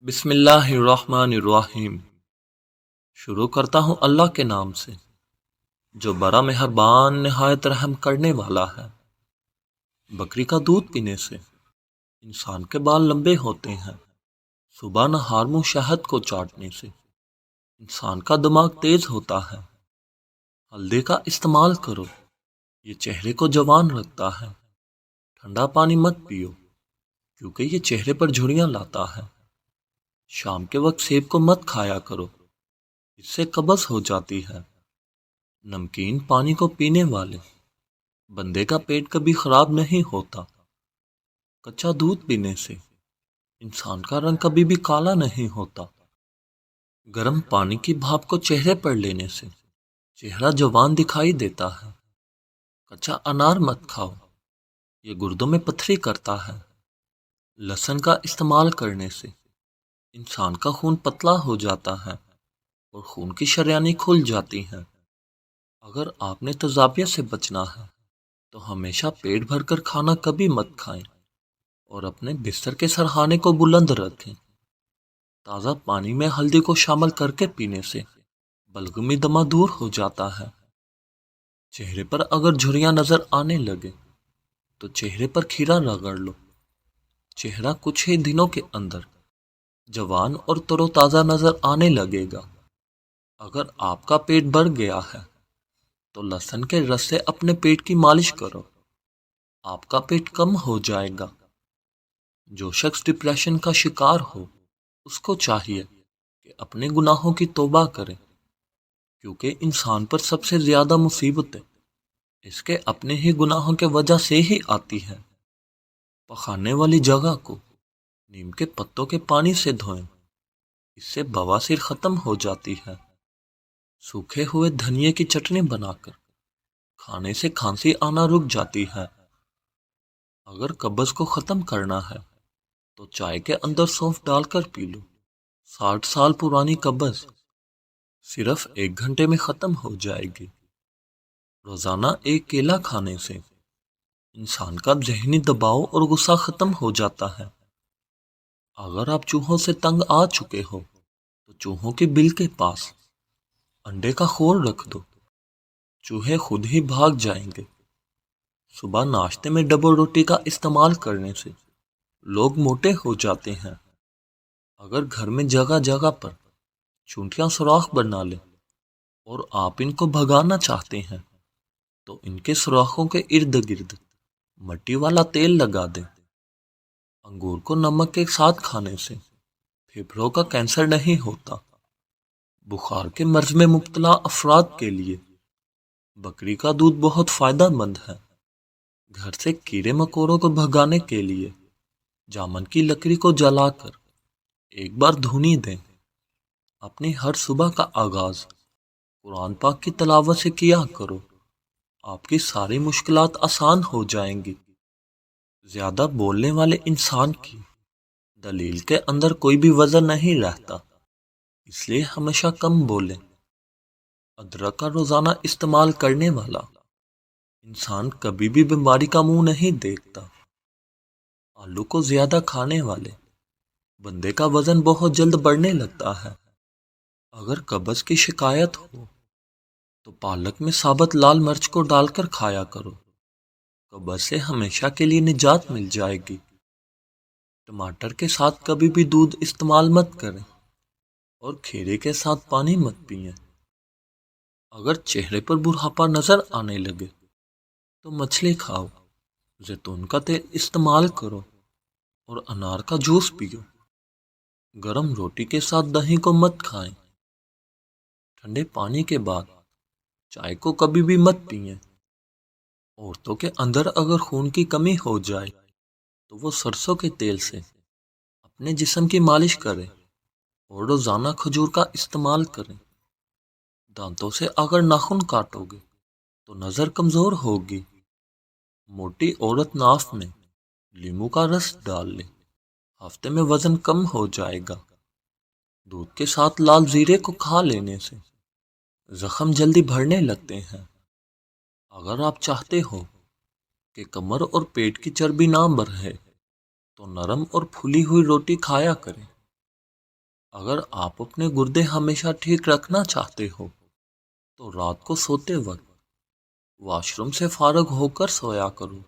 بسم اللہ الرحمن الرحیم۔ شروع کرتا ہوں اللہ کے نام سے جو بڑا مہربان نہایت رحم کرنے والا ہے۔ بکری کا دودھ پینے سے انسان کے بال لمبے ہوتے ہیں۔ صبح نہار منہ شہد کو چاٹنے سے انسان کا دماغ تیز ہوتا ہے۔ ہلدی کا استعمال کرو، یہ چہرے کو جوان رکھتا ہے۔ ٹھنڈا پانی مت پیو کیونکہ یہ چہرے پر جھریاں لاتا ہے۔ شام کے وقت سیب کو مت کھایا کرو، اس سے قبض ہو جاتی ہے۔ نمکین پانی کو پینے والے بندے کا پیٹ کبھی خراب نہیں ہوتا۔ کچا دودھ پینے سے انسان کا رنگ کبھی بھی کالا نہیں ہوتا۔ گرم پانی کی بھاپ کو چہرے پر لینے سے چہرہ جوان دکھائی دیتا ہے۔ کچا انار مت کھاؤ، یہ گردوں میں پتھری کرتا ہے۔ لہسن کا استعمال کرنے سے انسان کا خون پتلا ہو جاتا ہے اور خون کی شریانیں کھل جاتی ہیں۔ اگر آپ نے تیزابیت سے بچنا ہے تو ہمیشہ پیٹ بھر کر کھانا کبھی مت کھائیں اور اپنے بستر کے سرہانے کو بلند رکھیں۔ تازہ پانی میں ہلدی کو شامل کر کے پینے سے بلغمی دمہ دور ہو جاتا ہے۔ چہرے پر اگر جھریاں نظر آنے لگے تو چہرے پر کھیرا رگڑ لو، چہرہ کچھ ہی دنوں کے اندر جوان اور تر و تازہ نظر آنے لگے گا۔ اگر آپ کا پیٹ بھر گیا ہے تو لہسن کے رس سے اپنے پیٹ کی مالش کرو، آپ کا پیٹ کم ہو جائے گا۔ جو شخص ڈپریشن کا شکار ہو اس کو چاہیے کہ اپنے گناہوں کی توبہ کرے، کیونکہ انسان پر سب سے زیادہ مصیبتیں اس کے اپنے ہی گناہوں کے وجہ سے ہی آتی ہے۔ پخانے والی جگہ کو نیم کے پتوں کے پانی سے دھوئیں، اس سے بواسیر ختم ہو جاتی ہے۔ سوکھے ہوئے دھنیے کی چٹنی بنا کر کھانے سے کھانسی آنا رک جاتی ہے۔ اگر قبض کو ختم کرنا ہے تو چائے کے اندر سونف ڈال کر پی لو۔ 60 سال پرانی قبض صرف 1 گھنٹے میں ختم ہو جائے گی۔ روزانہ ایک کیلا کھانے سے انسان کا ذہنی دباؤ اور غصہ ختم ہو جاتا ہے۔ اگر آپ چوہوں سے تنگ آ چکے ہو تو چوہوں کے بل کے پاس انڈے کا خور رکھ دو، چوہے خود ہی بھاگ جائیں گے۔ صبح ناشتے میں ڈبل روٹی کا استعمال کرنے سے لوگ موٹے ہو جاتے ہیں۔ اگر گھر میں جگہ جگہ پر چونٹیاں سوراخ بنا لیں اور آپ ان کو بھگانا چاہتے ہیں تو ان کے سوراخوں کے ارد گرد مٹی والا تیل لگا دیں۔ انگور کو نمک کے ساتھ کھانے سے پھیپھڑوں کا کینسر نہیں ہوتا۔ بخار کے مرض میں مبتلا افراد کے لیے بکری کا دودھ بہت فائدہ مند ہے۔ گھر سے کیڑے مکوڑوں کو بھگانے کے لیے جامن کی لکڑی کو جلا کر ایک بار دھونی دیں۔ اپنی ہر صبح کا آغاز قرآن پاک کی تلاوت سے کیا کرو، آپ کی ساری مشکلات آسان ہو جائیں گی۔ زیادہ بولنے والے انسان کی دلیل کے اندر کوئی بھی وزن نہیں رہتا، اس لیے ہمیشہ کم بولیں۔ ادرک کا روزانہ استعمال کرنے والا انسان کبھی بھی بیماری کا منہ نہیں دیکھتا۔ آلو کو زیادہ کھانے والے بندے کا وزن بہت جلد بڑھنے لگتا ہے۔ اگر قبض کی شکایت ہو تو پالک میں ثابت لال مرچ کو ڈال کر کھایا کرو، قبض سے ہمیشہ کے لیے نجات مل جائے گی۔ ٹماٹر کے ساتھ کبھی بھی دودھ استعمال مت کریں اور کھیرے کے ساتھ پانی مت پئیں۔ اگر چہرے پر بڑھاپا نظر آنے لگے تو مچھلی کھاؤ، زیتون کا تیل استعمال کرو اور انار کا جوس پیو۔ گرم روٹی کے ساتھ دہی کو مت کھائیں۔ ٹھنڈے پانی کے بعد چائے کو کبھی بھی مت پئیں۔ عورتوں کے اندر اگر خون کی کمی ہو جائے تو وہ سرسوں کے تیل سے اپنے جسم کی مالش کریں اور روزانہ کھجور کا استعمال کریں۔ دانتوں سے اگر ناخن کاٹو گے تو نظر کمزور ہوگی۔ موٹی عورت ناف میں لیمو کا رس ڈال لے، ہفتے میں وزن کم ہو جائے گا۔ دودھ کے ساتھ لال زیرے کو کھا لینے سے زخم جلدی بھرنے لگتے ہیں۔ اگر آپ چاہتے ہو کہ کمر اور پیٹ کی چربی نہ بڑھے تو نرم اور پھولی ہوئی روٹی کھایا کریں۔ اگر آپ اپنے گردے ہمیشہ ٹھیک رکھنا چاہتے ہو تو رات کو سوتے وقت واش روم سے فارغ ہو کر سویا کرو۔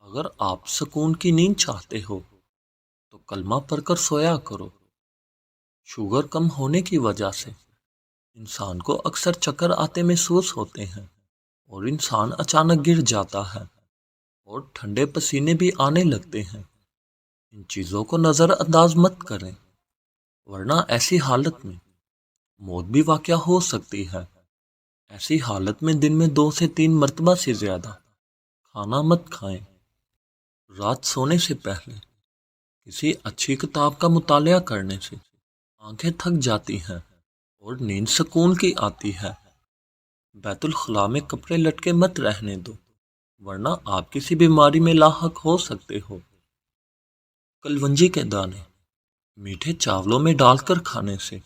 اگر آپ سکون کی نیند چاہتے ہو تو کلمہ پڑھ کر سویا کرو۔ شوگر کم ہونے کی وجہ سے انسان کو اکثر چکر آتے محسوس ہوتے ہیں اور انسان اچانک گر جاتا ہے اور ٹھنڈے پسینے بھی آنے لگتے ہیں۔ ان چیزوں کو نظر انداز مت کریں، ورنہ ایسی حالت میں موت بھی واقع ہو سکتی ہے۔ ایسی حالت میں دن میں 2 سے 3 مرتبہ سے زیادہ کھانا مت کھائیں۔ رات سونے سے پہلے کسی اچھی کتاب کا مطالعہ کرنے سے آنکھیں تھک جاتی ہیں اور نیند سکون کی آتی ہے۔ بیت الخلاء میں کپڑے لٹکے مت رہنے دو، ورنہ آپ کسی بیماری میں لاحق ہو سکتے ہو۔ کلونجی کے دانے میٹھے چاولوں میں ڈال کر کھانے سے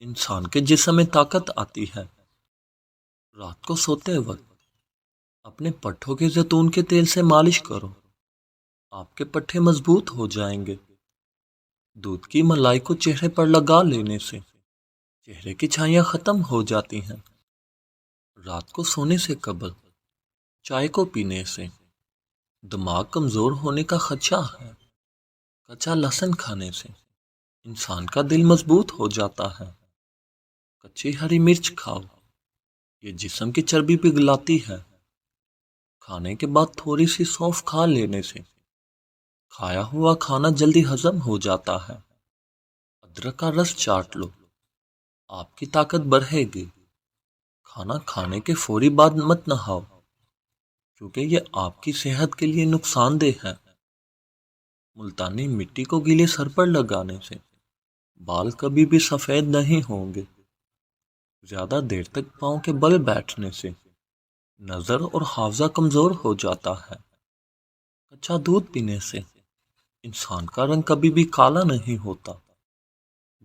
انسان کے جسم میں طاقت آتی ہے۔ رات کو سوتے وقت اپنے پٹھوں کے زیتون کے تیل سے مالش کرو، آپ کے پٹھے مضبوط ہو جائیں گے۔ دودھ کی ملائی کو چہرے پر لگا لینے سے چہرے کی چھائیاں ختم ہو جاتی ہیں۔ رات کو سونے سے قبل چائے کو پینے سے دماغ کمزور ہونے کا خدشہ ہے۔ کچا لہسن کھانے سے انسان کا دل مضبوط ہو جاتا ہے۔ کچی ہری مرچ کھاؤ، یہ جسم کی چربی پگھلاتی ہے۔ کھانے کے بعد تھوڑی سی سونف کھا لینے سے کھایا ہوا کھانا جلدی ہضم ہو جاتا ہے۔ ادرک کا رس چاٹ لو، آپ کی طاقت بڑھے گی۔ کھانا کھانے کے فوری بعد مت نہاؤ، کیونکہ یہ آپ کی صحت کے لیے نقصان دہ ہے۔ ملتانی مٹی کو گیلے سر پر لگانے سے بال کبھی بھی سفید نہیں ہوں گے۔ زیادہ دیر تک پاؤں کے بل بیٹھنے سے نظر اور حافظہ کمزور ہو جاتا ہے۔ کچا دودھ پینے سے انسان کا رنگ کبھی بھی کالا نہیں ہوتا۔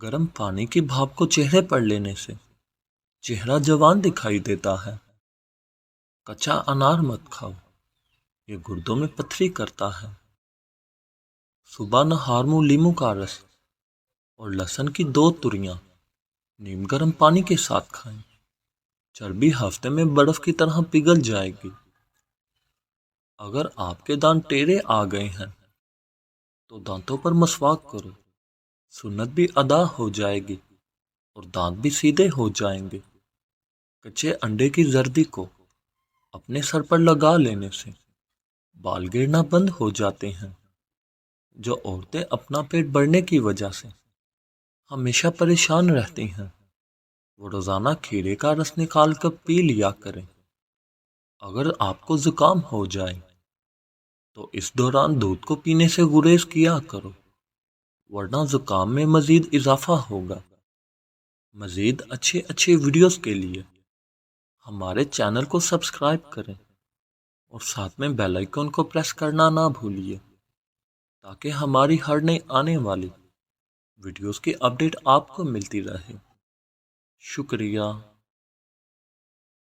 گرم پانی کی بھاپ کو چہرے پر لینے سے چہرہ جوان دکھائی دیتا ہے۔ کچا انار مت کھاؤ، یہ گردوں میں پتھری کرتا ہے۔ صبح نہار منہ لیموں کا رس اور لہسن کی 2 تریاں نیم گرم پانی کے ساتھ کھائیں، چربی ہفتے میں برف کی طرح پگھل جائے گی۔ اگر آپ کے دانت ٹیڑے آ گئے ہیں تو دانتوں پر مسواک کرو، سنت بھی ادا ہو جائے گی اور دانت بھی سیدھے ہو جائیں گے۔ کچے انڈے کی زردی کو اپنے سر پر لگا لینے سے بال گرنا بند ہو جاتے ہیں۔ جو عورتیں اپنا پیٹ بڑھنے کی وجہ سے ہمیشہ پریشان رہتی ہیں، وہ روزانہ کھیرے کا رس نکال کر پی لیا کریں۔ اگر آپ کو زکام ہو جائے تو اس دوران دودھ کو پینے سے گریز کیا کرو، ورنہ زکام میں مزید اضافہ ہوگا۔ مزید اچھی ویڈیوز کے لیے ہمارے چینل کو سبسکرائب کریں اور ساتھ میں بیل آئیکن کو پریس کرنا نہ بھولیے، تاکہ ہماری ہر نئی آنے والی ویڈیوز کی اپڈیٹ آپ کو ملتی رہے۔ شکریہ۔